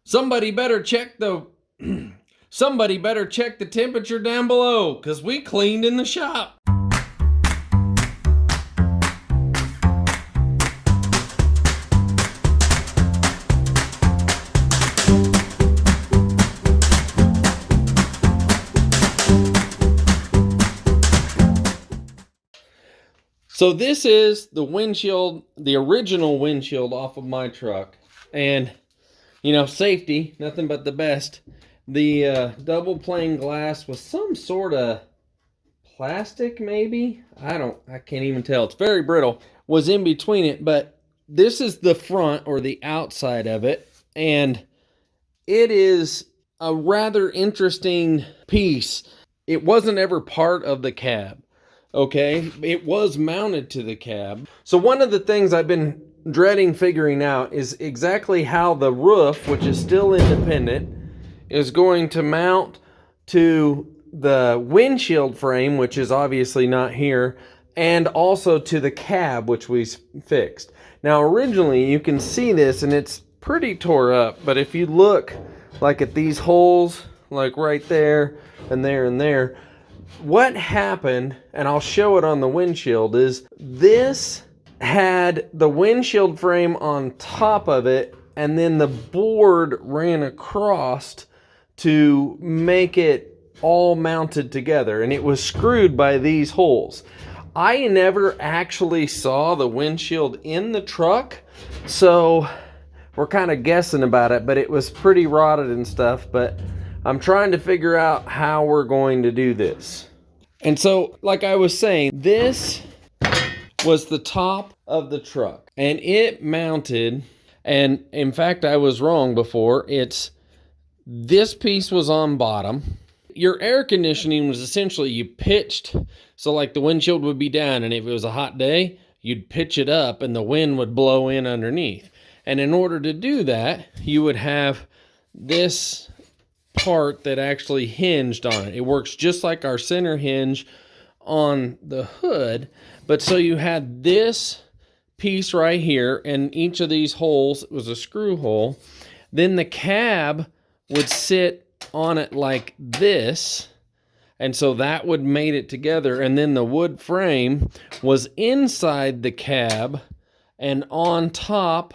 Somebody better check the somebody better check the temperature down below, cause we cleaned in the shop. So this is the windshield, the original windshield off of my truck. And you know, safety, nothing but the best. The double pane glass was some sort of plastic, maybe? I can't even tell. It's very brittle. Was in between it, but this is the front or the outside of it. And it is a rather interesting piece. It wasn't ever part of the cab, okay? It was mounted to the cab. So one of the things I've been dreading figuring out is exactly how the roof, which is still independent, is going to mount to the windshield frame, which is obviously not here, and also to the cab, which we fixed. Now originally you can see this and it's pretty tore up, but if you look like at these holes, like right there and there and there, what happened, and I'll show it on the windshield, is this had the windshield frame on top of it, and then the board ran across to make it all mounted together, and it was screwed by these holes. I never actually saw the windshield in the truck, so we're kind of guessing about it, but it was pretty rotted and stuff. But I'm trying to figure out how we're going to do this. And so, like I was saying, this was the top of the truck, and it mounted, and in fact I was wrong before. It's this piece was on bottom. Your air conditioning was essentially, you pitched, so like the windshield would be down, and if it was a hot day you'd pitch it up and the wind would blow in underneath. And in order to do that, you would have this part that actually hinged on it. It works just like our center hinge on the hood, but so you had this piece right here, and each of these holes was a screw hole. Then the cab would sit on it like this, and so that would mate it together, and then the wood frame was inside the cab and on top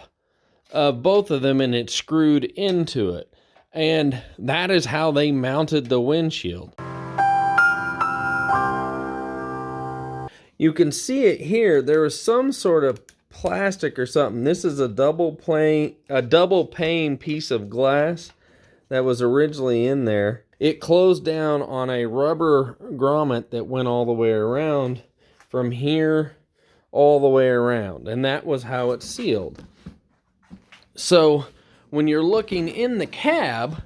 of both of them, and it screwed into it. And that is how they mounted the windshield. You can see it here. There was some sort of plastic or something. This is a double pane piece of glass that was originally in there. It closed down on a rubber grommet that went all the way around from here all the way around, and that was how it sealed. So when you're looking in the cab,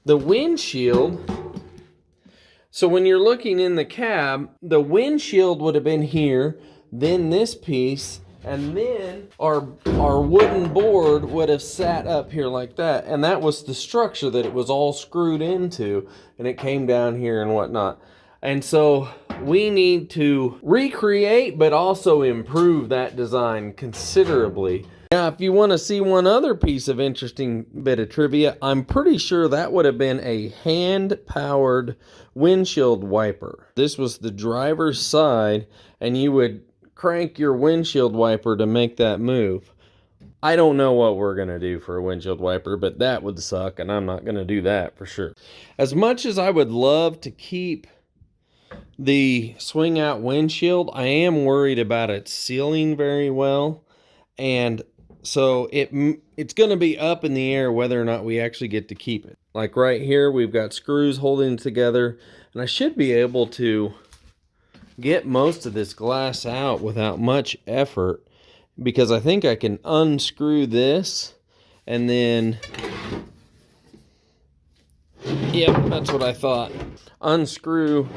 the windshield, would have been here, then this piece, and then our wooden board would have sat up here like that. And that was the structure that it was all screwed into, and it came down here and whatnot. And so we need to recreate, but also improve that design considerably. Now, if you want to see one other piece of interesting bit of trivia, I'm pretty sure that would have been a hand-powered windshield wiper. This was the driver's side, and you would crank your windshield wiper to make that move. I don't know what we're going to do for a windshield wiper, but that would suck, and I'm not going to do that for sure. As much as I would love to keep the swing-out windshield, I am worried about it sealing very well, and so it's going to be up in the air whether or not we actually get to keep it. Like right here, we've got screws holding it together, and I should be able to get most of this glass out without much effort, because I think I can unscrew this and then, yep, that's what I thought. Unscrew,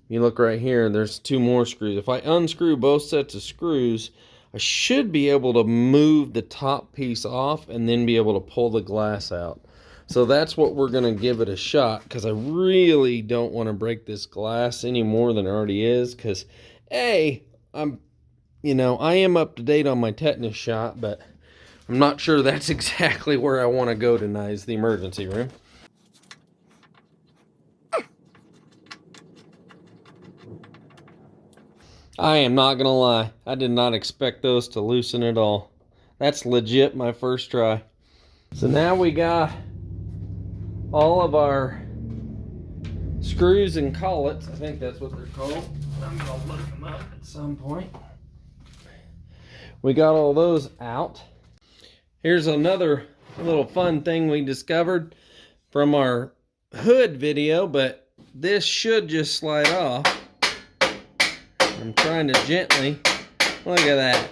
you look right here, there's two more screws. If I unscrew both sets of screws, I should be able to move the top piece off and then be able to pull the glass out. So that's what we're going to give it a shot, because I really don't want to break this glass any more than it already is, because I am up to date on my tetanus shot, but I'm not sure that's exactly where I want to go tonight, is the emergency room. I am not gonna lie, I did not expect those to loosen at all. That's legit my first try. So now we got all of our screws and collets. I think that's what they're called. I'm gonna look them up at some point. We got all those out. Here's another little fun thing we discovered from our hood video, but this should just slide off. I'm trying to gently, look at that.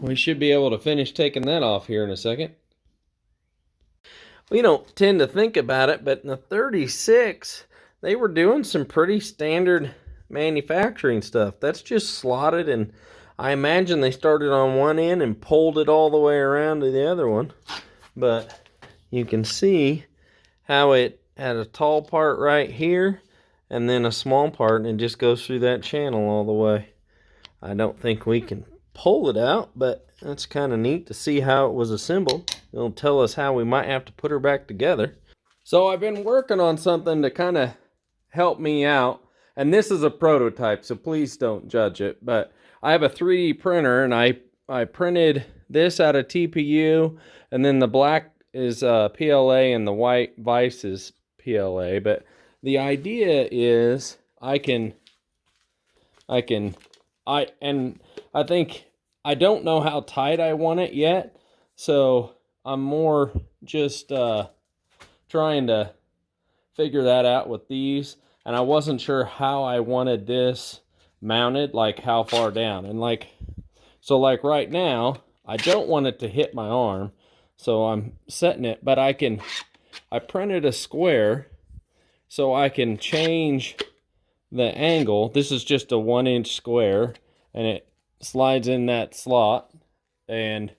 We should be able to finish taking that off here in a second. We don't tend to think about it, but in the 36, they were doing some pretty standard manufacturing stuff. That's just slotted, and I imagine they started on one end and pulled it all the way around to the other one. But you can see how it had a tall part right here and then a small part, and it just goes through that channel all the way. I don't think we can pull it out, but that's kind of neat to see how it was assembled. It'll tell us how we might have to put her back together. So I've been working on something to kind of help me out, and this is a prototype, so please don't judge it, but I have a 3D printer, and I printed this out of TPU, and then the black is PLA and the white vise is PLA. But the idea is I think I don't know how tight I want it yet, so I'm more just trying to figure that out with these, and I wasn't sure how I wanted this mounted, like how far down, and like right now I don't want it to hit my arm, so I'm setting it, but I printed a square so I can change the angle. This is just a 1-inch square, and it slides in that slot, and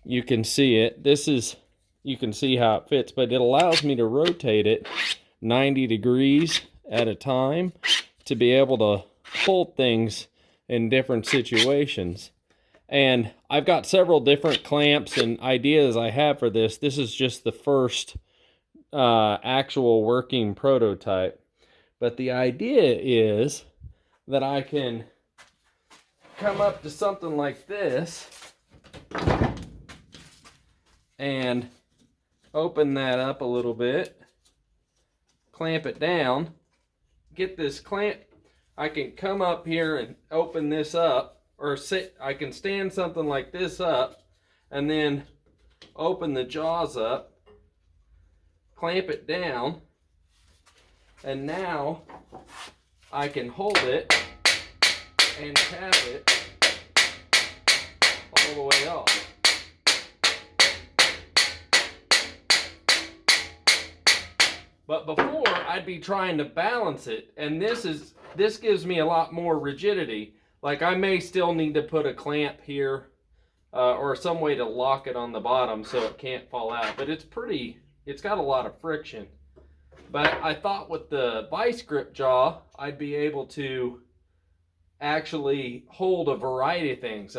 you can see it. You can see how it fits, but it allows me to rotate it 90 degrees at a time to be able to hold things in different situations. And I've got several different clamps and ideas I have for this. This is just the first actual working prototype. But the idea is that I can come up to something like this and open that up a little bit, clamp it down, get this clamp. I can come up here and open this up, or I can stand something like this up and then open the jaws up, clamp it down, and now I can hold it and tap it all the way off. But before, I'd be trying to balance it, and this gives me a lot more rigidity. Like, I may still need to put a clamp here or some way to lock it on the bottom so it can't fall out. But it's got a lot of friction. But I thought with the vice grip jaw, I'd be able to actually hold a variety of things.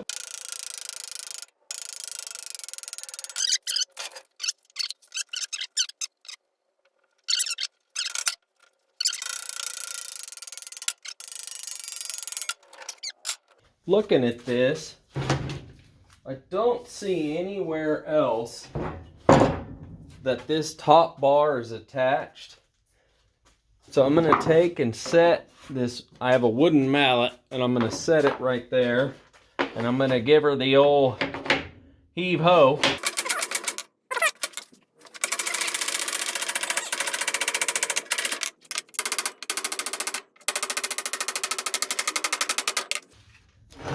Looking at this, I don't see anywhere else that this top bar is attached. So I'm going to take and set this. I have a wooden mallet, and I'm going to set it right there, and I'm going to give her the old heave-ho.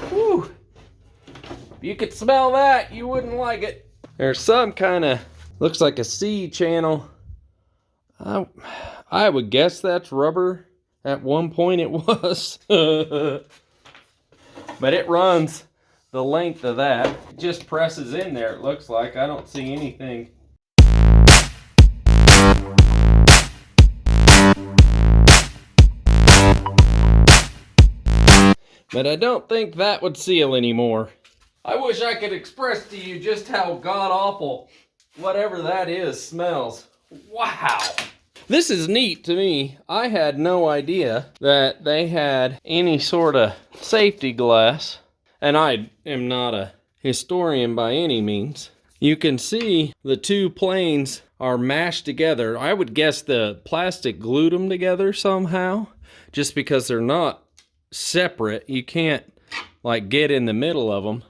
Whew. If you could smell that, you wouldn't like it. There's some kind of, looks like a C channel. I would guess that's rubber. At one point it was. But it runs the length of that. It just presses in there, it looks like. I don't see anything. But I don't think that would seal anymore. I wish I could express to you just how god-awful whatever that is smells. Wow. This is neat to me. I had no idea that they had any sort of safety glass. And I am not a historian by any means. You can see the two planes are mashed together. I would guess the plastic glued them together somehow, just because they're not separate. You can't like get in the middle of them,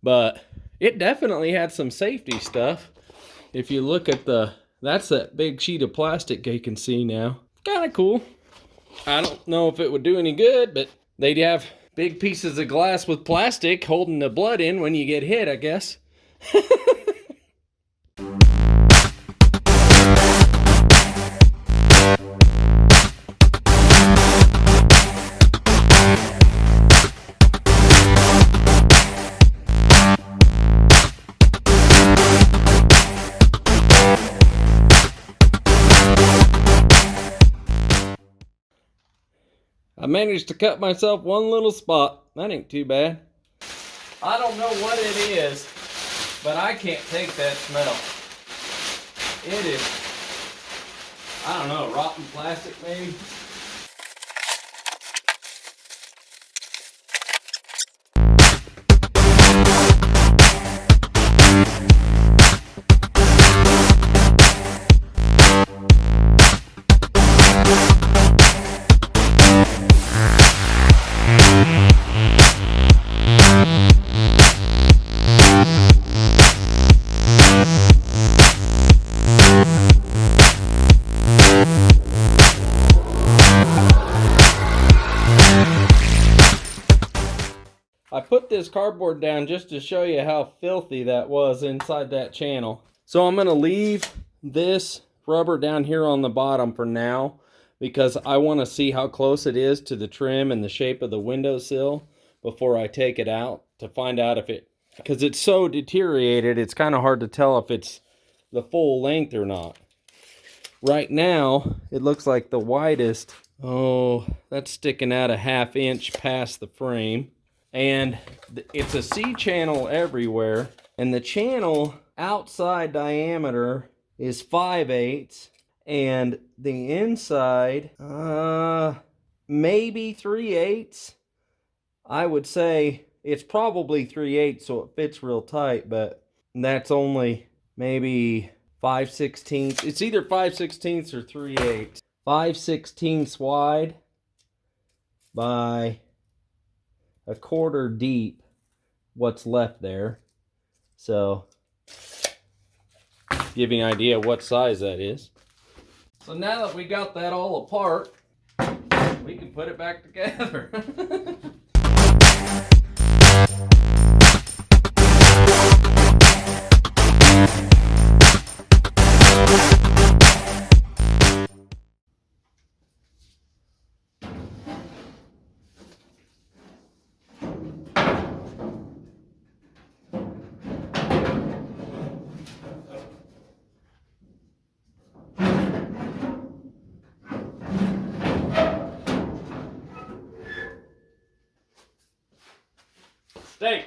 but it definitely had some safety stuff. If you look at that's that big sheet of plastic you can see now. Kind of cool. I don't know if it would do any good, but they'd have big pieces of glass with plastic holding the blood in when you get hit, I guess. I managed to cut myself one little spot. That ain't too bad. I don't know what it is, but I can't take that smell. It is, I don't know, rotten plastic maybe? I put this cardboard down just to show you how filthy that was inside that channel. So I'm going to leave this rubber down here on the bottom for now, because I want to see how close it is to the trim and the shape of the windowsill before I take it out, to find out if it, because it's so deteriorated, it's kind of hard to tell if it's the full length or not. Right now, it looks like the widest, oh, that's sticking out a ½ inch past the frame. And it's a C-channel everywhere. And the channel outside diameter is 5/8. And the inside, maybe 3/8. I would say it's probably 3/8, so it fits real tight. But that's only maybe 5/16. It's either 5/16 or 3/8. 5/16 wide by 1/4 deep, what's left there. So give you an idea what size that is. So now that we got that all apart, we can put it back together. Stay.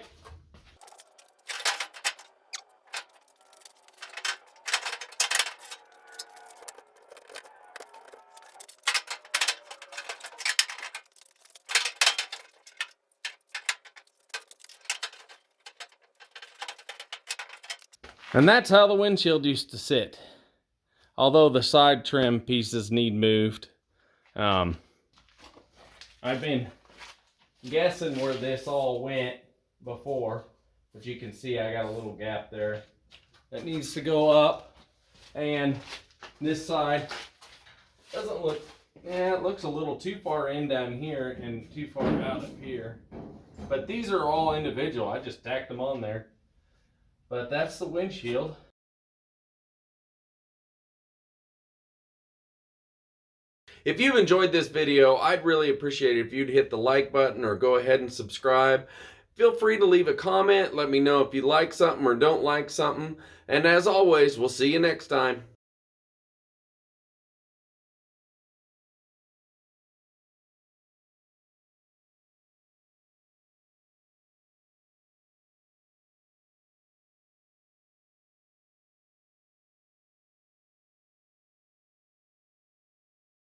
And that's how the windshield used to sit. Although the side trim pieces need moved. I've been guessing where this all went before, but you can see I got a little gap there that needs to go up. And this side doesn't look, yeah, it looks a little too far in down here and too far out up here. But these are all individual. I just tacked them on there. But that's the windshield. If you've enjoyed this video, I'd really appreciate it if you'd hit the like button or go ahead and subscribe. Feel free to leave a comment. Let me know if you like something or don't like something. And as always, we'll see you next time.